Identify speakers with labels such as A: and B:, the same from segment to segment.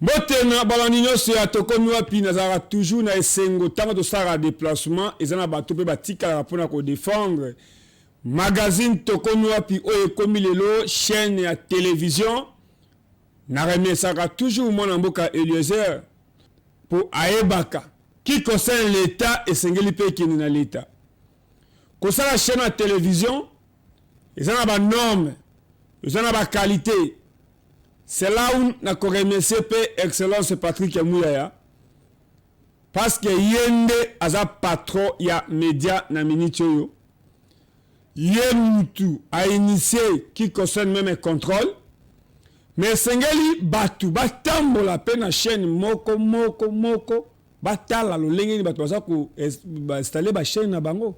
A: Botena balandinyo se atokoni wapi nazara toujours na esengo tango to sara déplacement ezana bato pe batika rapona ko défendre magazine tokoni wapi oye komi lelo chaîne ya télévision na remesaka toujours mwana mboka Eliezer pour aebaka qui concerne l'état et sengeli pe kini na l'état ko sara chaîne ya télévision ezana ba norme ezana ba qualité. C'est là où na remercier excellence Patrick Mouyaya parce que yende aza patron ya média na minitio yemutu a initié qui concerne même un contrôle mais sengeli batu batambola pe na chaîne moko batala lolenge ni batu baza ko installer ba chaîne na bango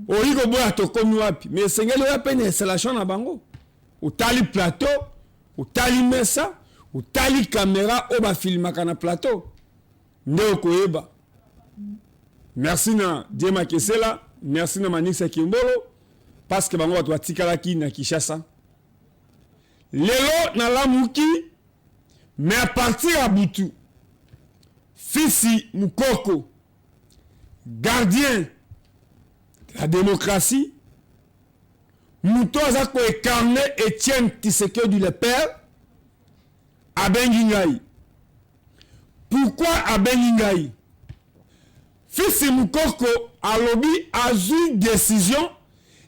A: oyiko boya to komi wapi mais sengeli wa pe na installation na bango utali plateau ou tali mesa, ou tali caméra, ou ba filmaka na plateau. Ndeo koyeba. Merci na Diema Kesela, merci na Manix Kimbolo, parce que bango watu watikalaki na Kishasa. Lelo na lamuki, mais à partir à Butu, Fisi Mukoko, gardien de la démocratie, Mouto azako ekarne Etienne Tshisekedi le père Abengingai. Pourquoi Abengingai? Fils Mukoko alobi azu décision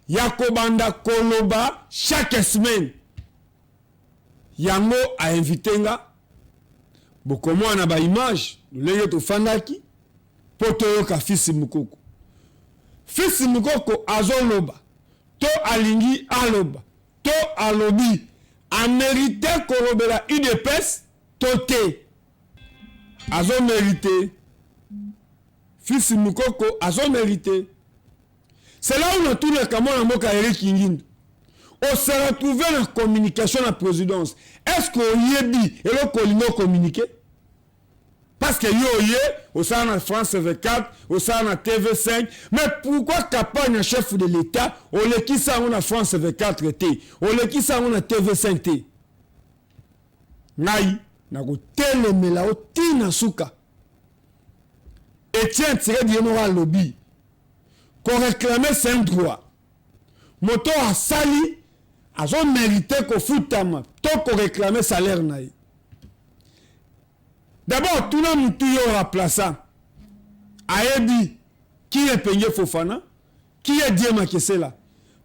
A: yakobanda koloba chaque semaine. Yango a invité nga bokomo na ba image leye to fandaki poto yoka Fils Mukoko. Fils Mukoko azoloba to alingi aloba to alobi a mérité kolobela UDPS toté azo mérité Fils Mukoko azo mérité. C'est là où on tourne kamona moka Eric Ngindu on se retrouve en communication à présidence. Est-ce qu'on yebi et le colino communiquer parce que yo au sein de France 24, au sein de TV5, mais pourquoi campagne chef de l'État, on le qui ça on a France 24 T, on le qui ça on a TV5 T. Nai, na go tele mela o tina suka. Etienne tiré du moral lobby. Qu'on réclamait c'est un droit. Moto a sali, a son mérité qu'on foutama, tant qu'on réclamait salaire naï. D'abord, tout le monde est remplaçant. Aebi, qui est payé Fofana? Qui est Diema Kesela?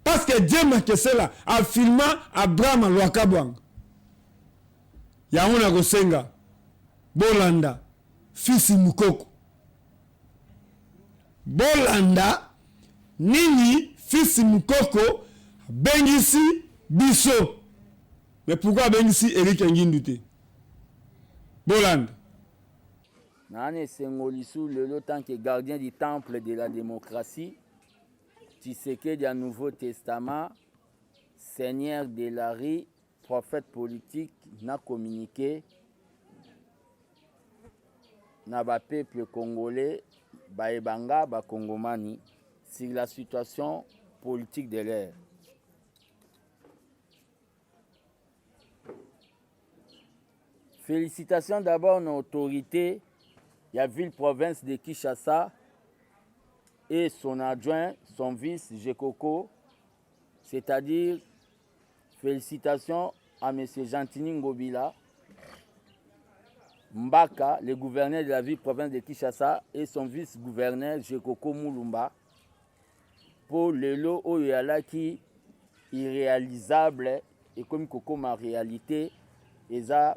A: Parce que Diema Kesela a filmé Abraham Lwakabwang. Yaouna Gosenga, Bolanda, Fils Mukoko. Bolanda, Nini, Fils Mukoko, Bengisi, Bisso. Mais pourquoi Bengisi Eric Ngindute? Bolanda.
B: Nane Sengolisu, le tant que gardien du temple de la démocratie, Tshisekedi du Nouveau Testament, Seigneur de la rue, prophète politique, n'a communiqué, n'a pas peuple congolais, baebanga, ba congomani, sur la situation politique de l'air. Félicitations d'abord à nos autorités. Il y a ville-province de Kinshasa et son adjoint, son vice, Jekoko, c'est-à-dire félicitations à M. Gentini Ngobila, Mbaka, le gouverneur de la ville-province de Kinshasa, et son vice-gouverneur, Jekoko Moulumba, pour le lot Oyala qui est irréalisable et comme Koko ma réalité, et ça,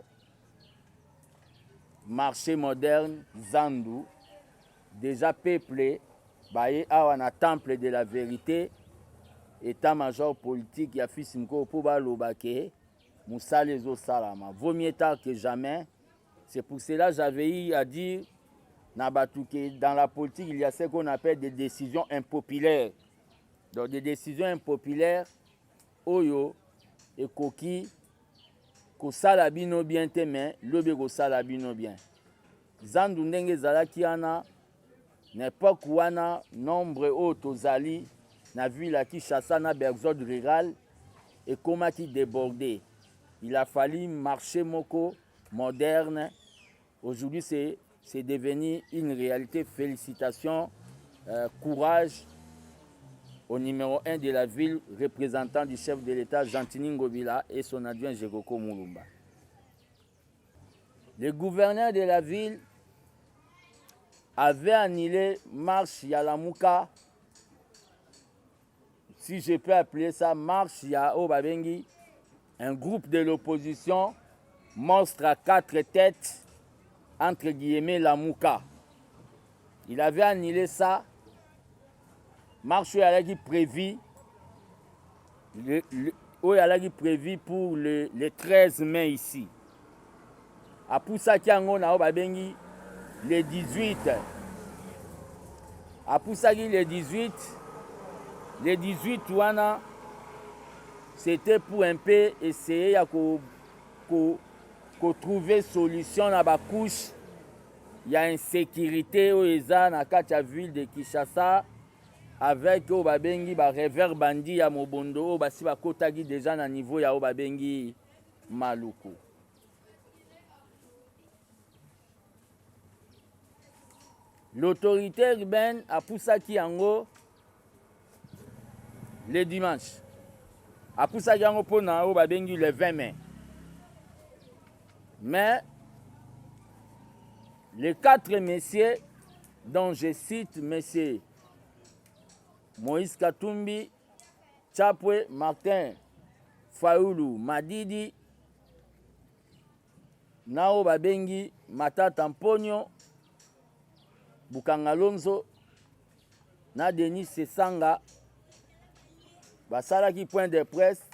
B: marché moderne Zandu déjà peuplé baye awana temple de la vérité état-major politique ya Fils Mukoko pour balobake musale zo salama vaut mieux tard que jamais. C'est pour cela j'avais eu à dire Nabatuke dans la politique il y a ce qu'on appelle des décisions impopulaires. Donc des décisions impopulaires oyo et koki ko sala bino bien te mais lobe ko sala bino bien. Zandu ndenge zalaki ana n'époque wana nombre otozali na ville à Kinshasa na exode rural et comment qui débordé. Il a fallu marcher moko moderne. Aujourd'hui, c'est devenu une réalité. Félicitations, courage au numéro 1 de la ville, représentant du chef de l'État, Gentini Ngobila, et son adjoint Jegoko Moulumba. Le gouverneur de la ville avait annulé marche Yalamuka, si je peux appeler ça marche ya Obabengi, un groupe de l'opposition, monstre à 4 têtes, entre guillemets Lamuka. Il avait annulé ça, marche Yalagi prévu, pour le 13 mai ici. A Poussaki Ango na Obabengi, le 18. A Poussaki le 18. Le 18, c'était pour un peu essayer de trouver solution à la couche. Il y a une sécurité dans la ville de Kinshasa avec Obabengi, Revers Bandi à Mobondo, Basi Bakotagi déjà à niveau ya Obabengi Maluku. L'autorité urbaine a poussé Ango le dimanche. A poussé Ango pour Obabengi le 20 mai. Mais les 4 messieurs, dont je cite messieurs Moïse Katumbi, Chapwe, Martin Faoulou, Madidi, Nao Babengi, Matata Mponyo, Bukangalonzo, na Denis Sesanga, basala qui point de presse,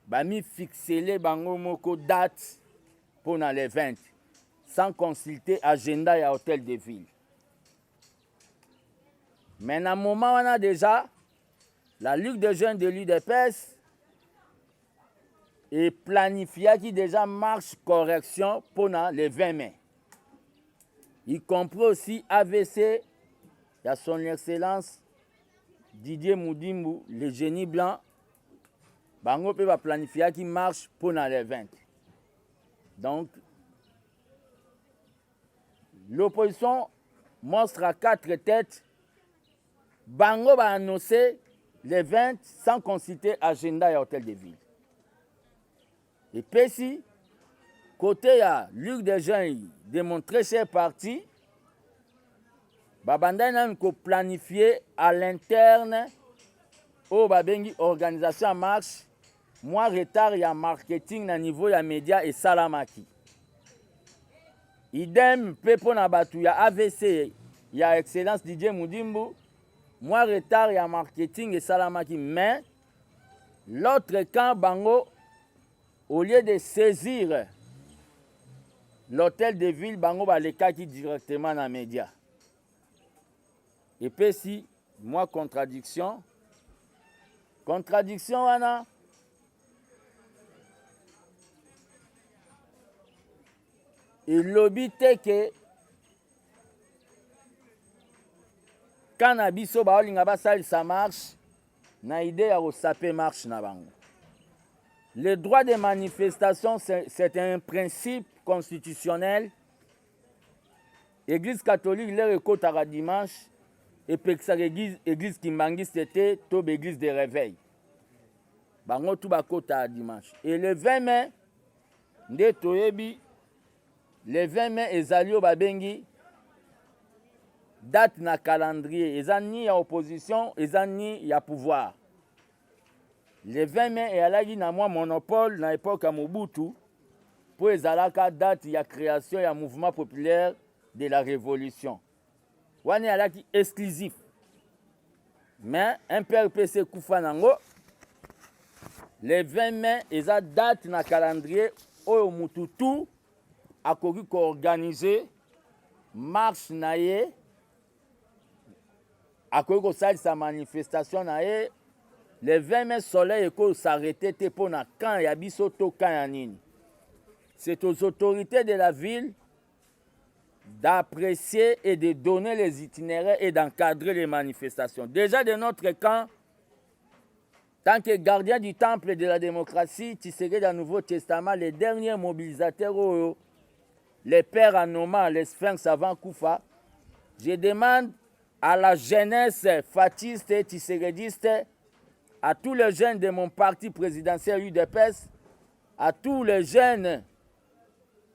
B: bami fixé bango moko date pour les 20, sans consulter agenda et hôtel de ville. Mais à un moment, on a déjà la Ligue des jeunes de l'UDPS et planifié qui déjà marche correction pour les 20 mai. Y compris aussi AVC, il y a son excellence Didier Moudimbu, le génie blanc. Bango peut planifier qui marche pour les 20. Donc, l'opposition monstre à 4 têtes. Bango va annoncer les 20 sans consulter agenda et hôtel de ville. Et puis si, côté à Ligue des jeunes de mon très cher parti, Babanda n'a pas planifié à l'interne au Babengi organisation en marche, moi retard il y a marketing à niveau ya média et salamaki. Idem pepo na batu ya AVC, il y a excellence Didier Moudimbu. Moi, retard, il y a marketing et salamaki. Mais l'autre camp, Bango, au lieu de saisir l'hôtel de ville, Bango va les cas qui directement dans les médias. Et puis si, moi, contradiction, Anna. Et l'obité que quand Nabiso Baolinga Basal ça marche, na idée à saper marche na bango. Le droit de manifestation, c'est un principe constitutionnel. Église catholique, les recotara dimanche, et Peksa église Kimbangi, c'était Tob église de réveil. Bango tout bakota dimanche. Et le 20 mai, nde toyebi, le 20 mai, Ezalio Babengi, date na calendrier, eza ni ya opposition, eza ni ya pouvoir. Le 20 mai eyalaki na mwa monopole na époque ya Mobutu pour ezalaka date ya création ya mouvement populaire de la révolution. Wana eyalaki exclusif. Mais un PRPC kufa nango, le 20 mai eza date na calendrier oyo mututu akoki ko organiser marche na ye akoki kosalisa manifestation na ye le 20 mai soleil eko s'arrêter te pour na camp ya biso to camp ya nini. C'est aux autorités de la ville d'apprécier et de donner les itinéraires et d'encadrer les manifestations. Déjà de notre camp, tant que gardien du temple de la démocratie, Tshisekedi dans le Nouveau Testament, les derniers mobilisateurs, les pères en nommant les sphinx avant Koufa, je demande à la jeunesse fatiste et tshisekidiste, à tous les jeunes de mon parti présidentiel UDPS, à tous les jeunes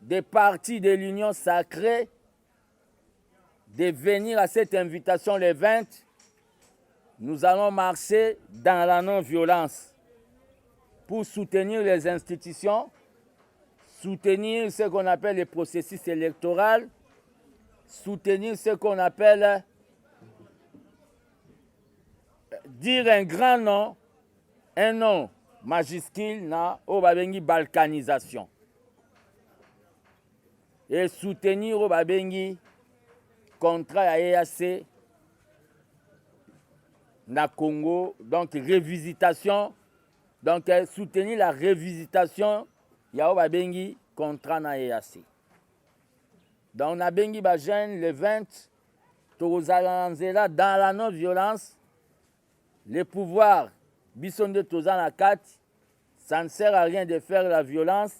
B: des partis de l'Union sacrée, de venir à cette invitation le 20. Nous allons marcher dans la non-violence pour soutenir les institutions, soutenir ce qu'on appelle le processus électoral, soutenir ce qu'on appelle dire un grand nom, un nom majuscule na obabengi balkanisation. Et soutenir obabengi contrat à EAC na Congo, donc révisitation, donc soutenir la révisitation ya obabengi contrat na EAC. Donc na bengi ba jeune le 20 tozala dans la non-violence. Les pouvoirs, bisonde tozan la 4, ça ne sert à rien de faire la violence.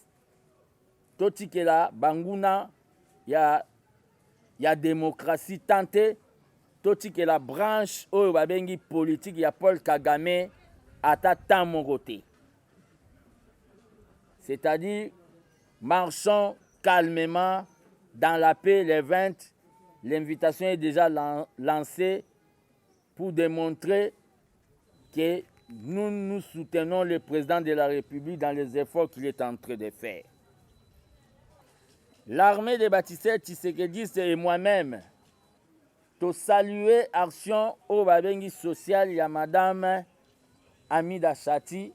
B: Toti que la banguna, il y a démocratie tentée. Toti que la branche oyo politique, il y a Paul Kagame ata tant mon côté. C'est-à-dire, marchons calmement dans la paix les 20. L'invitation est déjà lancée pour démontrer que nous soutenons le président de la République dans les efforts qu'il est en train de faire. L'armée des bâtisseurs tshisekidistes et moi-même, to saluer l'action au babengi social, il y a Madame Amida Chati,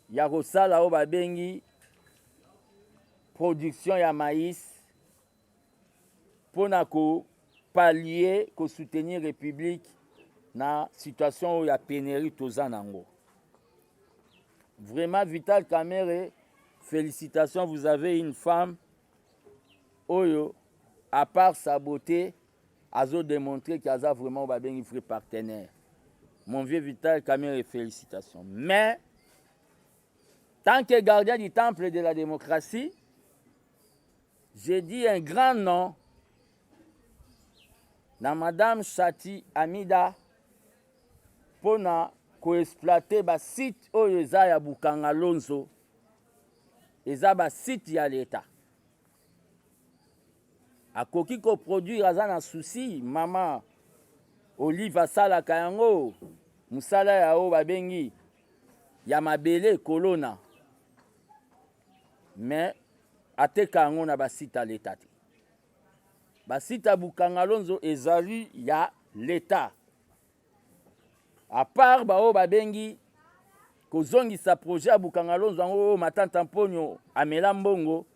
B: il y a Rosala au babengi production ya maïs, pour pallier, pour soutenir la République dans la situation où il y a pénurie tozanango. Vraiment, Vital Kamerhe, félicitations, vous avez une femme, Oyo, à part sa beauté, a démontré qu'elle a vraiment un vrai partenaire. Mon vieux Vital Kamerhe, félicitations. Mais, tant que gardien du temple de la démocratie, j'ai dit un grand nom dans Madame Chati Amida pour exploiter le site où il y a Bukanga Lonzo, il y a un site de l'État. A koki ko produire un souci, maman Olive Asala Kayango, Musala ya o babengi, ya mabele kolona. Mais ateka yango na basite à l'État. Basite à Bukanga Lonzo ezali ya l'État. À part bao babengi kozongisa projet à Bukanga Lonzo ngo matanta mponyo amela mbongo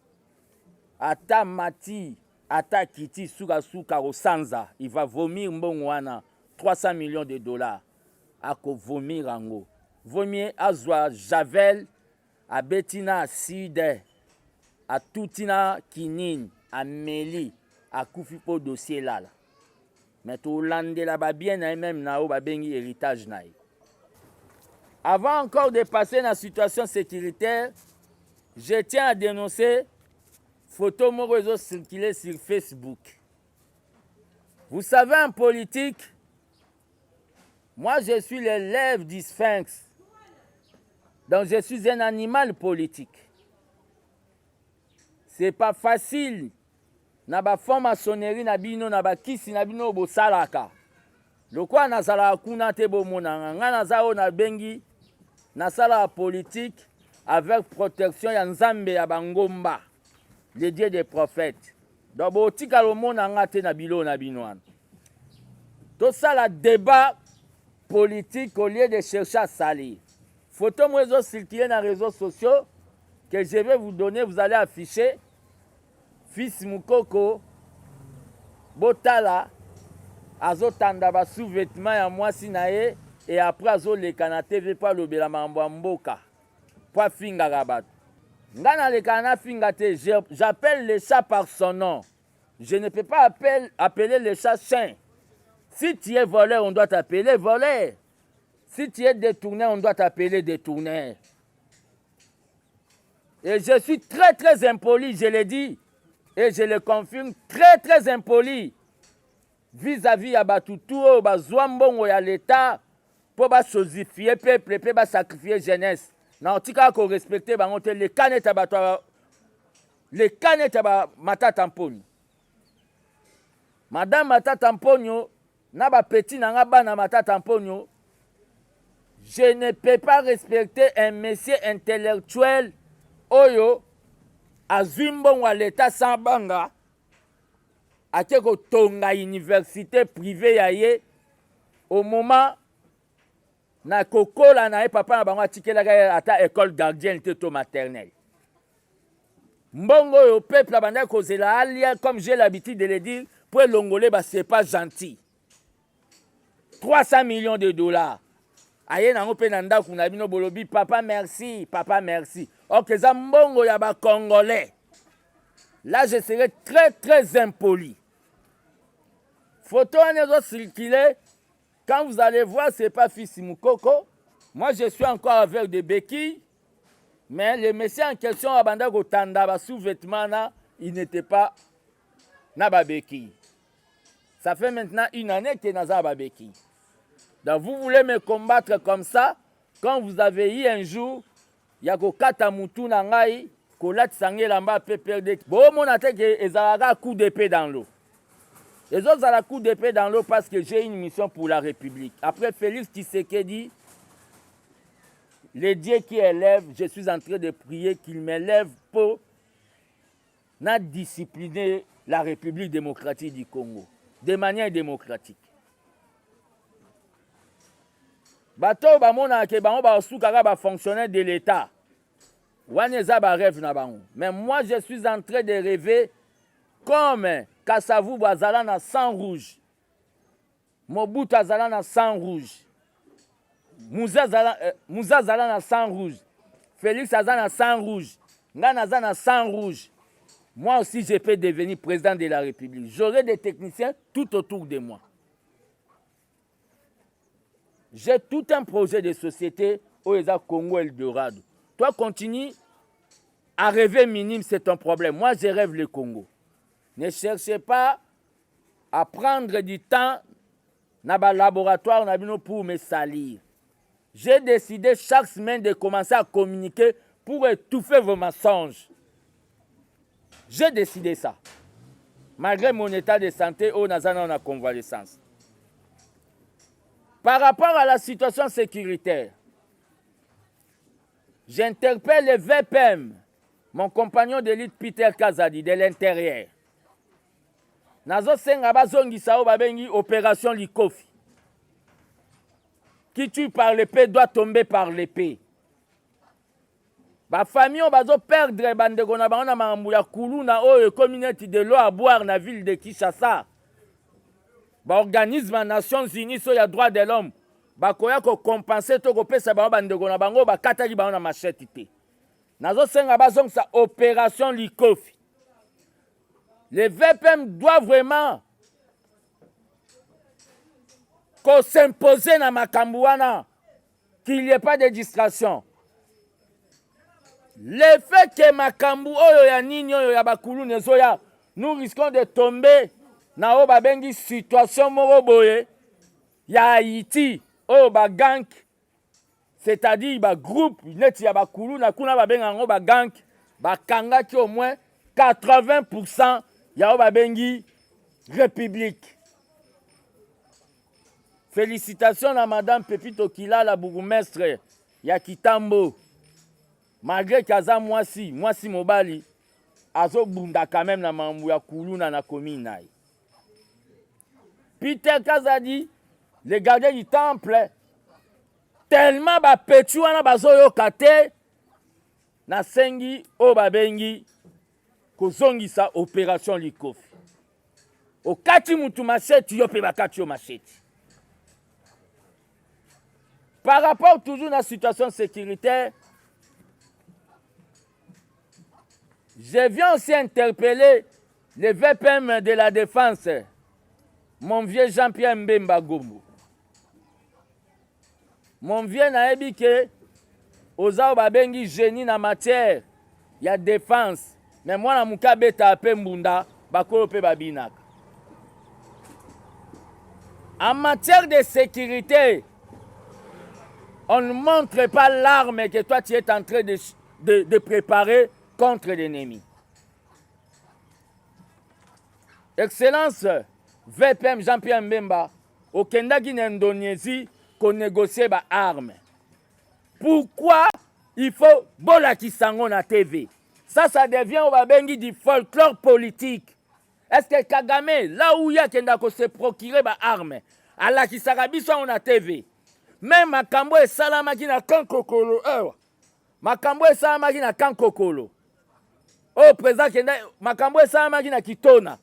B: ata mati ata kiti suka kosanza il va vomir mbongo wana 300 millions de dollars ako vomir ango vomir azwa javel a betina acide a tutina kinine a meli a kufi po dossier lala. Mais tout landela ba bien na même na o ba bengi héritage na. Avant encore de passer dans la situation sécuritaire, je tiens à dénoncer photo mon réseau circulé sur Facebook. Vous savez, en politique, moi je suis l'élève du Sphinx. Donc je suis un animal politique. C'est pas facile. Na ba franc-maçonnerie na bino na ba kisi na bino bo salaka. Lokwa na sala kuna te bo monanga nga na zao na bengi na sala politique avec protection ya Nzambe ya bangomba, le Dieu des prophètes. Donc bo tika lo monanga te na bilo na binoan. Tout ça la débat politique au lieu de chercher à salir. Photo réseaux circulées dans les réseaux sociaux que je vais vous donner, vous allez afficher. Fils Mukoko, Botala, Azo Tandaba sous-vêtements à moi sinae, et après Azo le kanate veut pas le belamambo mboka. Pas finga rabat. Dans le canat fingate, j'appelle le chat par son nom. Je ne peux pas appeler le chat chien. Si tu es voleur, on doit t'appeler voleur. Si tu es détourné, on doit t'appeler détourné. Et je suis très, très impoli, je l'ai dit. Et je le confirme, très, très impoli. Vis-à-vis ya batutu oyo bazwa mbongo ya l'État pour sosifier peuple pe sacrifier jeunesse. Na otika ko respecter bango te le kaneta bato le kaneta ba Matata Mponyo. Madame Matata Mponyo na ba petit na nga bana Matata Mponyo. Je ne peux pas respecter un monsieur intellectuel oyo azwi mbongo ya l'État sans banga. Ake kotonga université privée ya ye au moment na kokola na ye papa na bango atikelaka ata école gardienne te to maternelle. Mbongo yo peuple abanda kozela alia comme j'ai l'habitude de le dire pour l'ongolais bah c'est pas gentil. 300 millions de dollars. Aye nango pe na ndako na bino bolobi papa merci, papa merci. Ok za mbongo ya ba congolais. Là je serai très très impoli. Photo en circulé. Quand vous allez voir, ce n'est pas Fils Moukoko. Moi, je suis encore avec des béquilles. Mais le monsieur en question, Abanda Gotanda, sous-vêtement, il n'était pas na béquille. Ça fait maintenant une année qu'il est dans béquille. Donc, vous voulez me combattre comme ça, quand vous avez eu un jour, il y a Kata Moutou Nangai, Kolat Sangé Lamba, Péperdek. Bon, mon attaque est un coup d'épée dans l'eau. Les autres ont la coup d'épée dans l'eau parce que j'ai une mission pour la République. Après Félix Tshisekedi, les dieux qui élèvent, je suis en train de prier qu'il m'élève pour discipliner la République démocratique du Congo de manière démocratique. Bato bamona ke bango ba soukara ba fonctionnaire de l'État. Waneza ba rêve na bango. Mais moi je suis en train de rêver comme Kassavou azala na sang rouge. Mobutu azala na sang rouge. Mouza azala na sang rouge. Félix azala na sang rouge. Ngana azala na sang rouge. Moi aussi je peux devenir président de la République. J'aurai des techniciens tout autour de moi. J'ai tout un projet de société au Congo Eldorado. Toi continue à rêver minime, c'est ton problème. Moi je rêve le Congo. Ne cherchez pas à prendre du temps dans le laboratoire pour me salir. J'ai décidé chaque semaine de commencer à communiquer pour étouffer vos mensonges. J'ai décidé ça. Malgré mon état de santé, on a convalescence. Par rapport à la situation sécuritaire, j'interpelle le VPM, mon compagnon d'élite Peter Kazadi, de l'intérieur. Nazo senga bazongisa o babengi opération Likofi. Qui tue par l'épée doit tomber par l'épée. Ba famille on bazo perdre bandeko na bango na mambu ya kuluna oyo communauté de l'eau à boire na ville de Kinshasa. Ba organisme des Nations Unies so ya droit de l'homme. Ba koya ko compenser to ko pesa ba bandeko na bango ba kataki bango na machette te. Nazo senga bazongisa opération Likofi. Les VPM doivent vraiment s'imposer dans Makambouana, qu'il n'y ait pas de distraction. Le fait que Makambu oyo ya nini oyo ya bakulu nezoya, nous risquons de tomber dans oba bengi situation moko boye ya Haïti oyo ba gang, c'est-à-dire ba groupe neti ya bakulu na kuna ba benga ngo ba gang, ba kanga ki au moins 80% ya oba bengi République. Félicitations à Madame Pepito Kila, la bourgmestre ya Kitambo. Malgré kaza mwasi mobali, azo bunda quand même na mambu ya kuluna na komina. Peter Kazadi, le gardien du temple, tellement ba petu wana bazo yo kate na sengi o babengi kozongisa opération Likofi. Okati mutu macheti yo pe bakati yo macheti. Par rapport toujours à la situation sécuritaire, je viens aussi interpeller le VPM de la Défense, mon vieux Jean-Pierre Mbemba Gombo. mon vieux nayebi ke oza babengi génie na matière ya défense mais mwana muke abeta pe mbunda bakolo pe babinaka. En matière de sécurité, on ne montre pas l'arme que toi tu es en train de préparer contre l'ennemi. Excellence, VPM Jean-Pierre Mbemba, au Kendaki n'Indonésie, qu'on négocie des armes. Pourquoi il faut bolaki sango na TV? Ça devient au babengi du folklore politique. Est-ce que Kagame, là où il y a Kendako se procurer des armes, à la qui s'arabiso on a TV, même Makambo et Salamaki na Kankokolo, Makambo et Salamaki na Kankokolo, au président Kenda, Makambo et Salamaki na Kitona,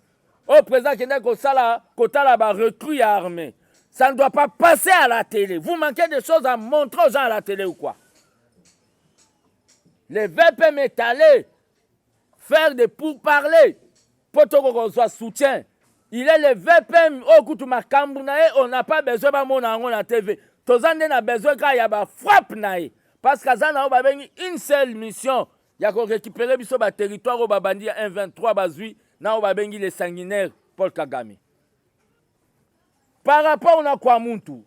B: au président Kenda Kosala, Kotala ba recrue armée. Ça ne doit pas passer à la télé. Vous manquez de choses à montrer aux gens à la télé ou quoi? Le VPM est allé faire des pourparlers pour qu'on soit soutien. Il est le VPM au Koutouma Kambounae, on n'a pas besoin de mon angon la TV. Tozande n'a besoin qu'il y a une frappe nae. Parce que ça n'a pas une seule mission. Il y a qu'on récupérer le territoire au Babandi 1-23 bazui, n'a pas les sanguinaires Paul Kagame. Par rapport à Kwamuntu,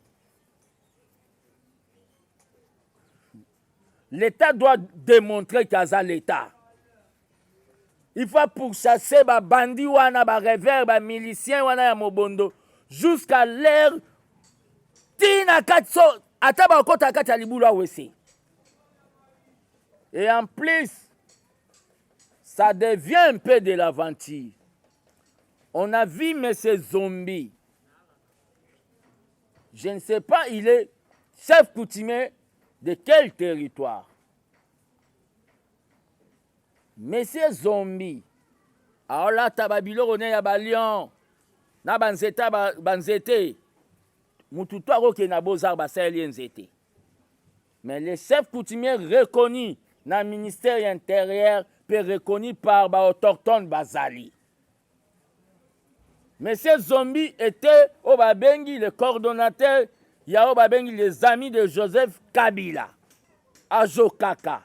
B: l'État doit démontrer qu'il y a l'État. Il faut pourchasser les bandits, les revers, les miliciens, les mobondo, jusqu'à l'ère Tina Katso, Atabakota Katalibula Wesi. Et en plus, ça devient un peu de l'aventure. On a vu M. Zombi. Je ne sais pas, il est chef coutumier de quel territoire. Monsieur Zombi, alors là, tababilo on est à Balion, na banzete, mututoa roke na bozar basali nzete. Mais le chef coutumier reconnu dans le ministère intérieur, peut reconnu par autochtone Bazali. Monsieur Zombi était au Babengi, le coordonnateur, il y a au Babengi les amis de Joseph Kabila, à Jokaka.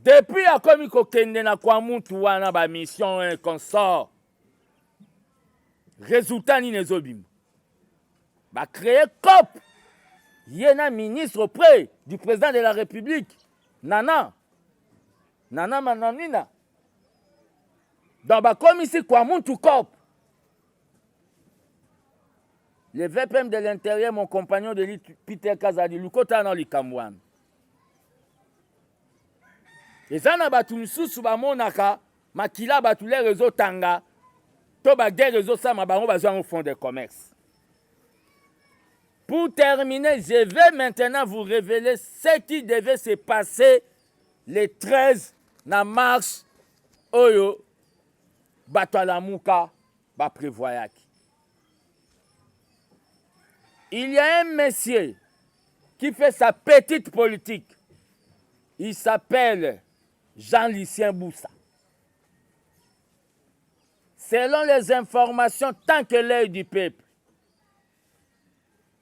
B: Depuis la Komiko Kende na Kwamuntu wana ba mission un consort. Résultat ni nezobim. Ba créer COP. Yena ministre auprès du président de la République. Nana Mananina. Dans ba commission Kwamuntu COP. Le VPM de l'intérieur, mon compagnon de l'île Peter Kazadi, Lukota dans l'Ikamouane. Et ça n'a pas tout sous monaka, makila ba tous les réseaux tanga, to ba des réseaux ça ma bango besoin au fond de commerce. Pour terminer, je vais maintenant vous révéler ce qui devait se passer le 13 na marche oyo batalamuka ba prévoyaki. Il y a un monsieur qui fait sa petite politique. Il s'appelle Jean-Lucien Boussa. Selon les informations, tant que l'œil du peuple,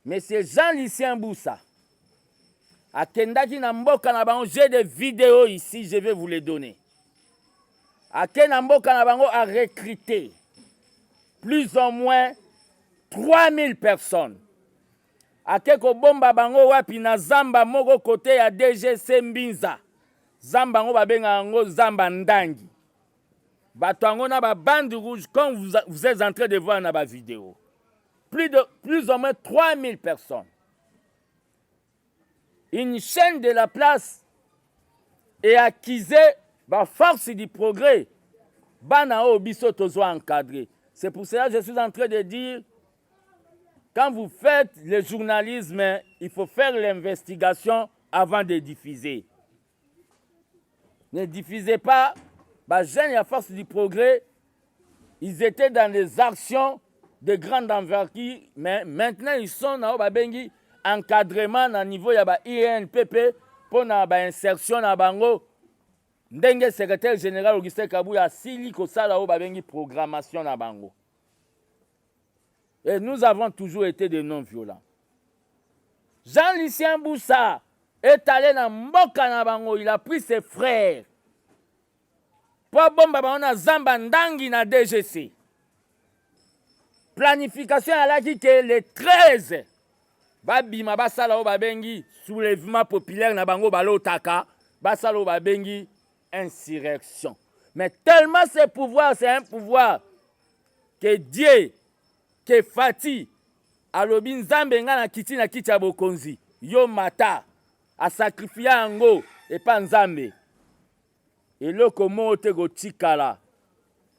B: M. Jean-Lucien Boussa, à Kendaki Nambo Kanabango, j'ai des vidéos ici, je vais vous les donner. À Kenambo Kanabango a recruté plus ou moins 3000 personnes. À Keko Bomba Bango Wapi na Zamba Mogo côté à DGC Mbinza. Zamba ngo babenga ngo Zamba Ndangi. Bato ngo na ba bande rouge comme vous êtes en train de voir na ba vidéo. Plus ou moins 3000 personnes. Une chaîne de la place est accusée par force du progrès. Bana o biso tozo encadré. C'est pour cela que je suis en train de dire quand vous faites le journalisme, il faut faire l'investigation avant de diffuser. Ne diffusez pas. Les jeunes à force du progrès, ils étaient dans des actions de grande envergure, mais maintenant ils sont dans le encadrement au niveau de l'INPP pour l'insertion dans bango. Ndenge secrétaire général Augustin Kabouya sili ko sala o babengi programmation na bango. Et nous avons toujours été des non-violents. Jean-Lucien Boussa est allé dans mboka na bango, il a pris ses frères. Pour bomba bango zamba ndangi na DGC. Planification alaki que le 13 babima basala o babengi soulèvement populaire na bango balotaka basala o babengi insurrection. Mais tellement ce pouvoir, c'est un pouvoir que Dieu, que Fati, alobi nzambe nga na kiti na kiti ya bokonzi, yo mata, a sacrifié ango, et pas nzambe. Eloko mote go tikala,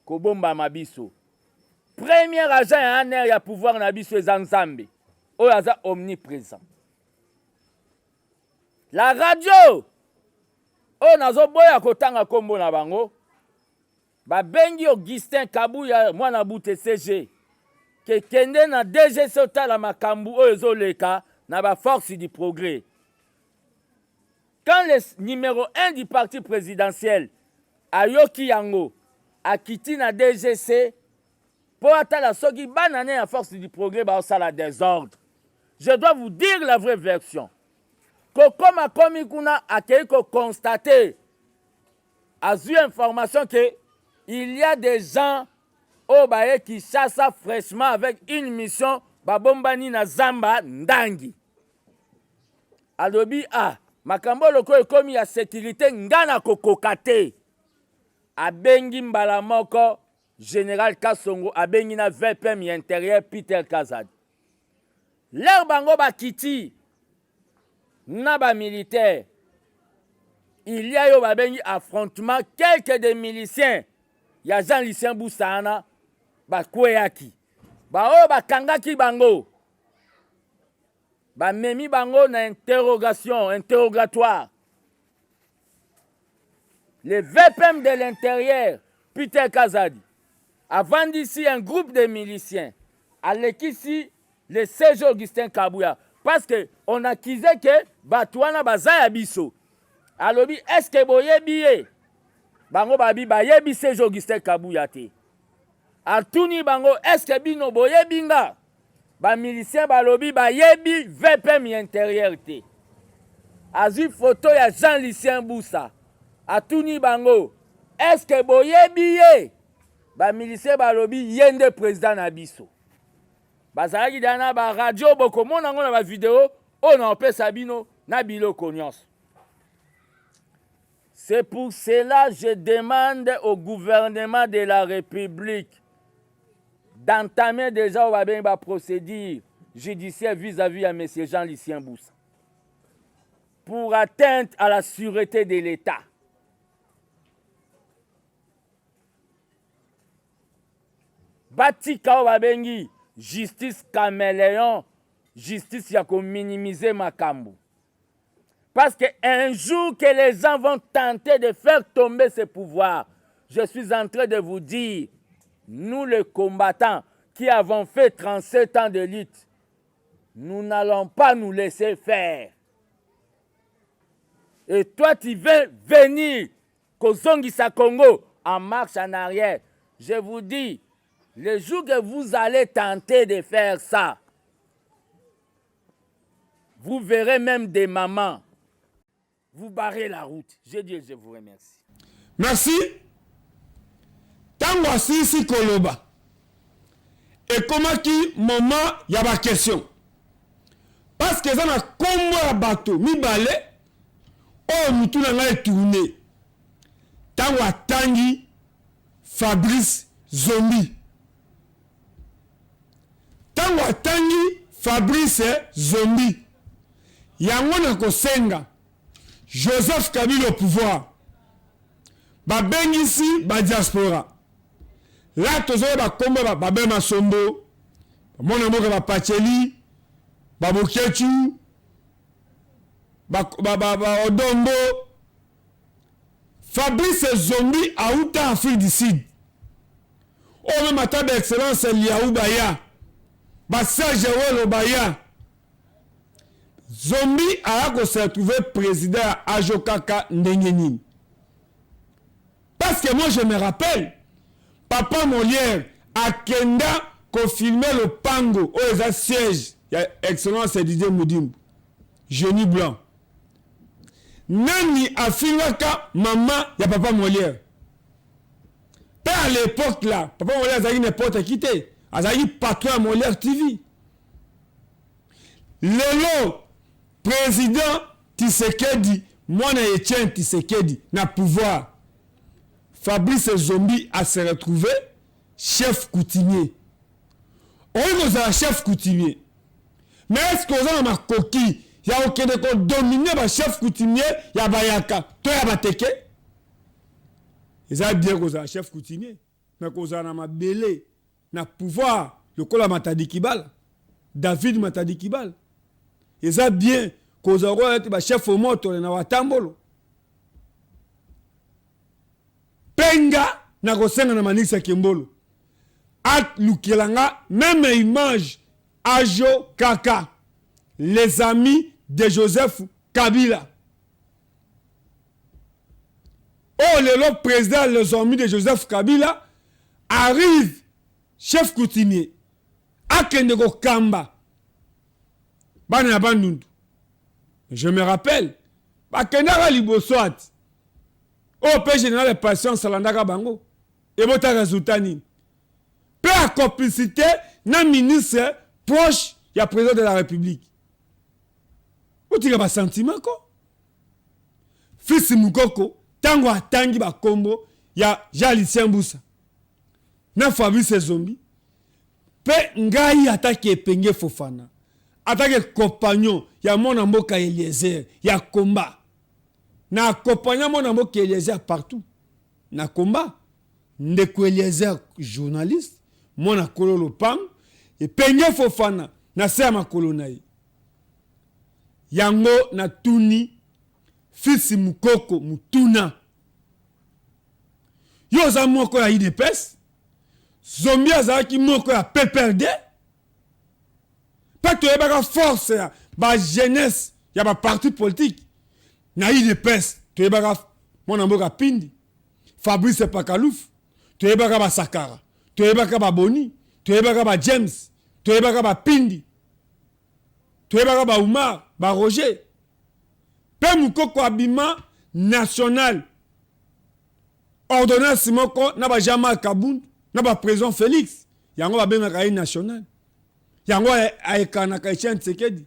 B: ko bomba mabiso. Premier agent ya aner ya pouvoir na biso eza nzambe, oyo aza omniprésent. La radio, oyo nazo boya kotanga kombo na bango, babengi Augustin Kabuya mwana bute CG ke kende na DGC otala makambu oyo ezoleka na ba force du progrès. Quand le numéro 1 du parti présidentiel ayoki yango akiti na DGC pour atala soki banane ya force du progrès ba osala désordre. Je dois vous dire la vraie version. Kokoma komi kuna akei ko constater a eu information que il y a des gens au Baye qui chassent fraîchement avec une mission babombani na zamba ndangi. Alobi makambo loko ekomi ya sécurité ngana kokokate. Abengi mbala moko Général Kasongo abengi na VPM intérieur Peter Kazadi. Leur bango bakiti na ba militaire. Il y a yo babengi affrontement quelques des miliciens. Ya Jean-Lucien Boussa bakweyaki. Ba bakangaki bango. Ba memi bango na interrogatoire. Le VPM de l'intérieur, Peter Kazadi, a vendu ici un groupe de miliciens. Avec ici, le CG Augustin Kabuya. Parce qu'on accusait que Batouana Bazaya Bisso. Alors, est-ce que boye biye? Bango babi bayebi CG Augustin Kabuya te. Atuni bango, est-ce que bino boye binga? Ba milicien balobi bayebi VPM intérieur te. Azu photo ya Jean-Lucien Boussa. Atuni bango, est-ce que boyebi ye? Ba milicien balobi yende président na biso. Bazalaki dana ba radio boko mona ngona ba vidéo on en peut sabino na biloko nyonso. C'est pour cela que je demande au gouvernement de la République d'entamer déjà une procédure judiciaire vis-à-vis de M. Jean-Lucien Boussa pour atteinte à la sûreté de l'État. Batika babengi justice caméléon, justice ya ko minimiser makambo. Parce qu'un jour que les gens vont tenter de faire tomber ce pouvoir, je suis en train de vous dire, nous les combattants qui avons fait 37 ans de lutte, nous n'allons pas nous laisser faire. Et toi, tu veux venir, Kozongisa Congo, en marche en arrière. Je vous dis, le jour que vous allez tenter de faire ça, vous verrez même des mamans. Vous barrez la route. Je dis, je vous remercie.
A: Merci. Tango asisi koloba. Et comment qui moment y a ma question. Parce que ça na kombo ya bato mibale o mutu na ngai tourner. Tango atangi Fabrice Zombi. Tango atangi Fabrice Zombi. Yango na kosenga Joseph Kabila au pouvoir. Ba bengisi ba diaspora. Là tozoye ba kombo ba bema sombo. Mona moka ba pacheli, ba bokechu, ba odongo. Fabrice Zombi a outa Afrique du Sud. O même ata d'excellence Liaou Baya. Ba Serge Wolo Baya. Zombi a se retrouvé président à Ajokaka Ndengenini. Parce que moi je me rappelle, Papa Molière a Kenda qu'on filmait le pango au siège. Il y a excellence Didier Moudimbo. Genou blanc. Nani afingaka maman ya papa Molière. Pe à l'époque là, papa Molière azaki n'importe qui te. Azaki patron à Molière TV. Lelo président Tshisekedi, moi na Etienne Tshisekedi na pouvoir. Fabrice Zombi a se retrouvé chef coutumier. On est un chef coutumier. Mais est-ce qu'on a ma coquille? Il y a aucun de dominer le chef coutumier, il y a Bayaka, toi il y a Bateke. Ils ont bien qu'on a un chef coutumier, mais qu'on a ma belé, na pouvoir, le col à Matadi Kibal, David Matadi Kibal. Ils ont bien qu'on a un chef au moto, na Watambolo. Penga, na Rosenga na Manisa Kimbolo. At Lukelanga, même image, Ajo Kaka. Les amis de Joseph Kabila. Oh, le président, les amis de Joseph Kabila, arrive, chef coutumier, Akendego Kamba, Bana Bandundu. Je me rappelle, Bakendara Libosoat, oh, Père général de patience, Salandaka Bango, et Bota Razoutani. Peu à complicité, na ministre proche, il y a président de la République. Vous avez un sentiment quoi? Fils Mukoko, tango atangi ba kombo, ya Jalicien Mboussa. Na Fabrice Zombi. Pe ngai atake Penge Fofana. Atake compagnon, ya mon mboka Eliezer, ya combat. Na accompagna mon mboka Eliezer partout. Na combat. Ndeko Eliezer journaliste, mon akolo lopang, et Penge Fofana, na sema kolonai. Yango na tuni fils Mukoko mutuna yo za moko ya IDPS Zombi azaki moko ya PPRD pas to yebaka force ya ba jeunesse ya ba parti politique na IDPS to yebaka mona mboka Pindi Fabrice Pakalouf to yebaka ba Sakara to yebaka ba Boni to yebaka ba James to yebaka ba Pindi to yebaka ba Oumar ba Roger. Pe Mukoko abima national. Ordonnance moko na ba Jamal Kabound, na ba président Félix. Yango ba benga national. Yango aekana ka Etienne Tshisekedi.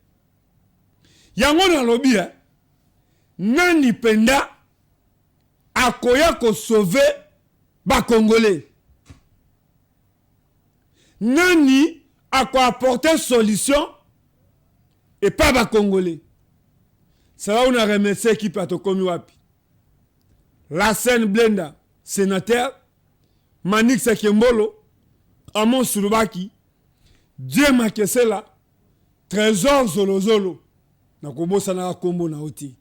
A: Yango na lobi nani penda akoya ko sauver ba Congolais. Nani a apporter solution et pas ba Congolais. Ça va, on a remercié l'équipe à Tokomi Wapi. La scène Blenda, sénateur, Manik Sekembolo, Amon Surubaki, Dieu Makesela, Trésor Zolo Zolo, Nakobo Sanara Kombo Naoti,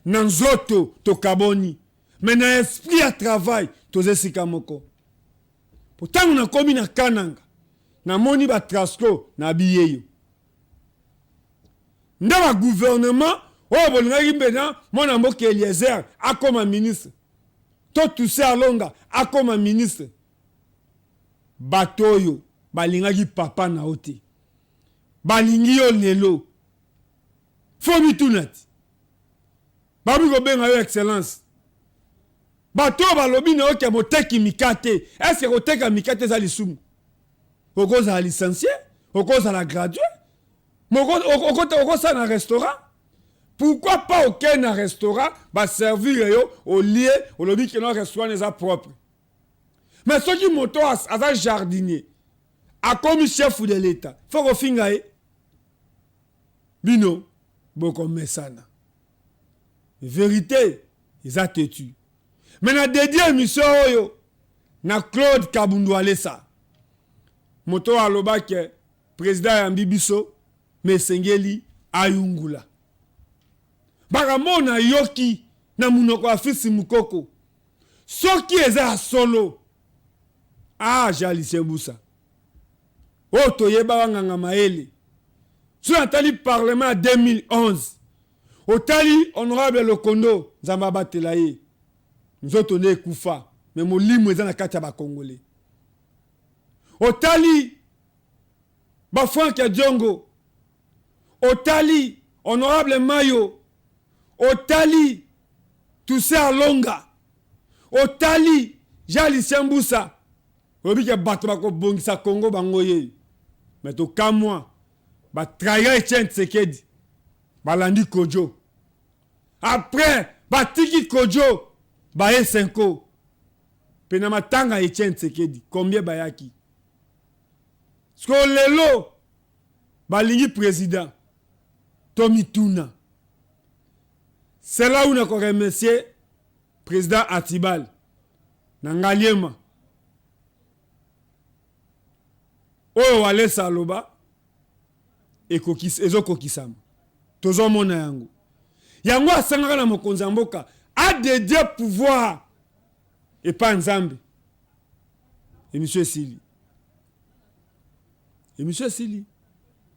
A: Nanzoto Tokaboni, mais na esprit à travail, Tozesika Moko. Pourtant, on a commis na Kananga, na Moni Batrasco, na Biyeyo. Dans le gouvernement, oh, bon, mon amour qui est Eliezer, a comme un ministre. Tout Toussé Alonga, a comme un ministre. Batoyo, balingaki papa na oti. Balingi yo lelo. Fomi tunat. Babi go benga yo excellence. Bato balobi na oke moteki mikate. Est-ce que oteka mikate za lisumu? Oko za licencié, oko za la gradué. Oko ça dans un restaurant. Pourquoi pas aucun restaurant va servir au lieu au lobby que nos restaurants les a propres. Mais ceux qui montent à un jardinier, à comme chef de l'État, il faut qu'on finisse. Bino, beaucoup de ça. Vérité, ils ont têtu. Mais na dédié mission na Claude Kabundu Alessa. Moto aloba ke président Yambibiso mais Sengeli ayungula. Baramona yoki na munoko afisi Mukoko. Soki eza solo. Ah, Jalicien Mboussa. Oh, toyeba nganga maele. Sur un tali parlement 2011. Au tali honorable Lokondo Zambaba Telaye. Nous autres on est Koufa. Mais mon limo est dans la carte à Congolais. Au tali Bafrank Diongo. Au tali honorable Mayo, Otali, Toussaint Alonga, Otali, Jean-Lucien Mboussa, Obike bato bako bongisa Congo bangoye. Mais to kamwa, ba trahir Etienne Tshisekedi, balandi Kojo. Après, ba tiki Kojo, ba E5. Penama tanga Etienne Tshisekedi, combien bayaki? Parce que lelo, balingi président, Tommy Tuna. C'est là où on a remercié président Atibal, Nangaliema. Oyo wale saloba, ezo kokisama. Tozo mona yango. Yango asangaka na mokonzi ya mboka, a dédié pouvoir, et pas Nzambe. Et monsieur Sili.